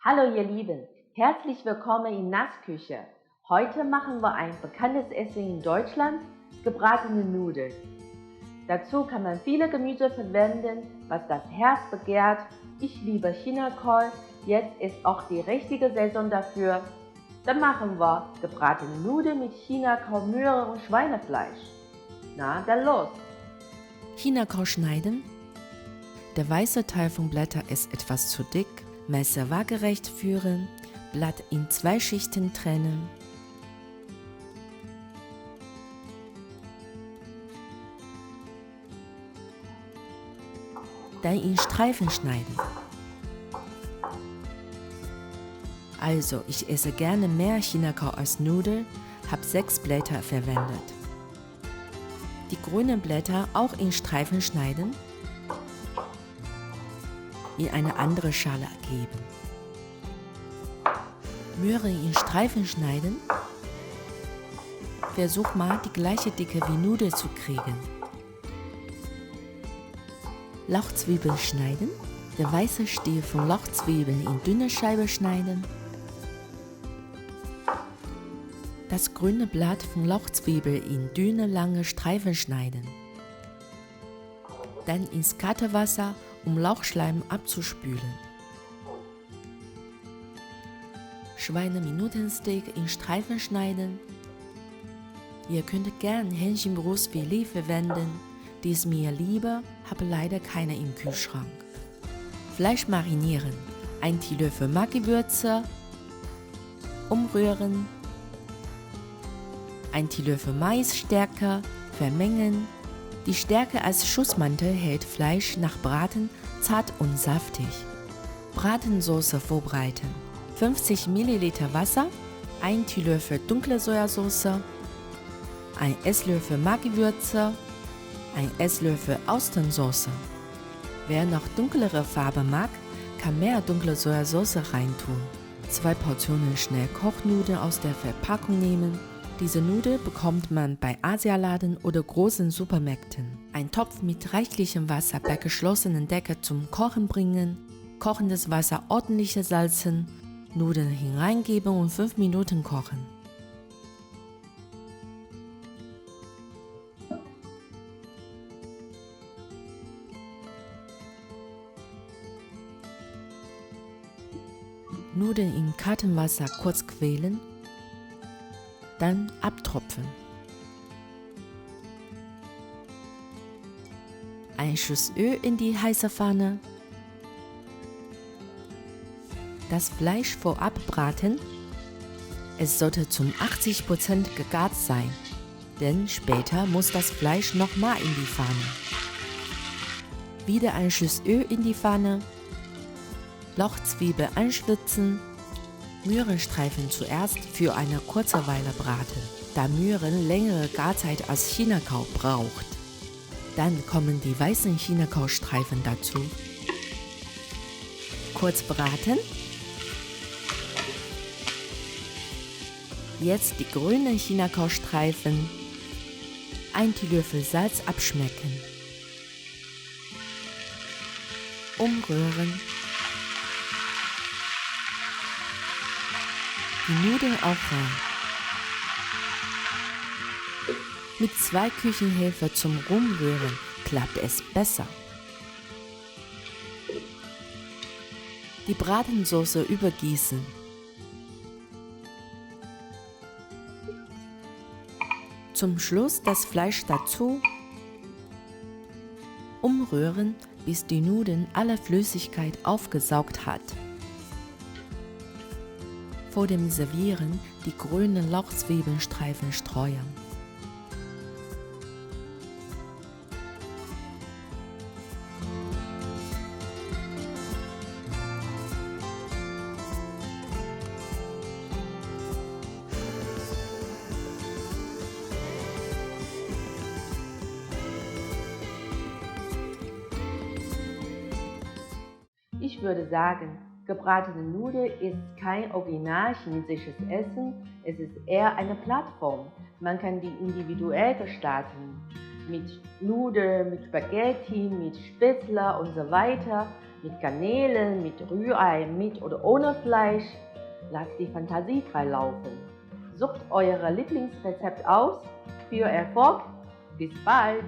Hallo ihr Lieben, herzlich willkommen in Nassküche. Heute machen wir ein bekanntes Essen in Deutschland, gebratene Nudeln. Dazu kann man viele Gemüse verwenden, was das Herz begehrt. Ich liebe Chinakohl, jetzt ist auch die richtige Saison dafür. Dann machen wir gebratene Nudeln mit Chinakohl, Möhre und Schweinefleisch. Na, dann los! Chinakohl schneiden. Der weiße Teil vom Blätter ist etwas zu dick. Messer waagerecht führen, Blatt in 2 Schichten trennen. Dann in Streifen schneiden. Also, ich esse gerne mehr Chinakohl als Nudeln, habe 6 Blätter verwendet. Die grünen Blätter auch in Streifen schneiden. In eine andere Schale geben. Möhre in Streifen schneiden. Versuch mal, die gleiche Dicke wie Nudeln zu kriegen. Lauchzwiebeln schneiden. Der weiße Stiel von Lauchzwiebeln in dünne Scheiben schneiden. Das grüne Blatt von Lauchzwiebeln in dünne, lange Streifen schneiden. Dann ins kalte Wasser, um Lauchschleim abzuspülen. Schweineminutensteak in Streifen schneiden. Ihr könnt gern Hähnchenbrustfilet verwenden, die ist mir lieber, habe leider keine im Kühlschrank. Fleisch marinieren. 1 Teelöffel Maggi-Würze, umrühren. 1 Teelöffel Maisstärke, vermengen. Die Stärke als Schutzmantel hält Fleisch nach Braten zart und saftig. Bratensauce vorbereiten. 50 ml Wasser, 1 Teelöffel dunkle Sojasauce, 1 Esslöffel Maggi-Würze, 1 Esslöffel Austernsoße. Wer noch dunklere Farbe mag, kann mehr dunkle Sojasauce reintun. 2 Portionen Schnellkochnudeln aus der Verpackung nehmen. Diese Nudeln bekommt man bei Asialaden oder großen Supermärkten. Ein Topf mit reichlichem Wasser bei geschlossenen Deckel zum Kochen bringen, kochendes Wasser ordentlich salzen, Nudeln hineingeben und 5 Minuten kochen. Nudeln in kaltem Wasser kurz quälen. Dann abtropfen. Ein Schuss Öl in die heiße Pfanne. Das Fleisch vorab braten. Es sollte zum 80% gegart sein, denn später muss das Fleisch nochmal in die Pfanne. Wieder ein Schuss Öl in die Pfanne. Lauchzwiebel anschwitzen. Möhrenstreifen zuerst für eine kurze Weile braten, da Möhren längere Garzeit als Chinakohl braucht. Dann kommen die weißen Chinakohlstreifen dazu. Kurz braten. Jetzt die grünen Chinakohlstreifen. 1 Teelöffel Salz abschmecken. Umrühren. Die Nudeln auch rein. Mit 2 Küchenhefe zum Rumrühren klappt es besser. Die Bratensauce übergießen. Zum Schluss das Fleisch dazu. Umrühren, bis die Nudeln alle Flüssigkeit aufgesaugt hat. Vor dem Servieren die grünen Lauchzwiebelstreifen streuen. Ich würde sagen, gebratene Nudeln ist kein original chinesisches Essen, es ist eher eine Plattform. Man kann die individuell gestalten. Mit Nudeln, mit Spaghetti, mit Spätzle und so weiter. Mit Garnelen, mit Rührei, mit oder ohne Fleisch. Lasst die Fantasie frei laufen. Sucht euer Lieblingsrezept aus. Für Erfolg. Bis bald!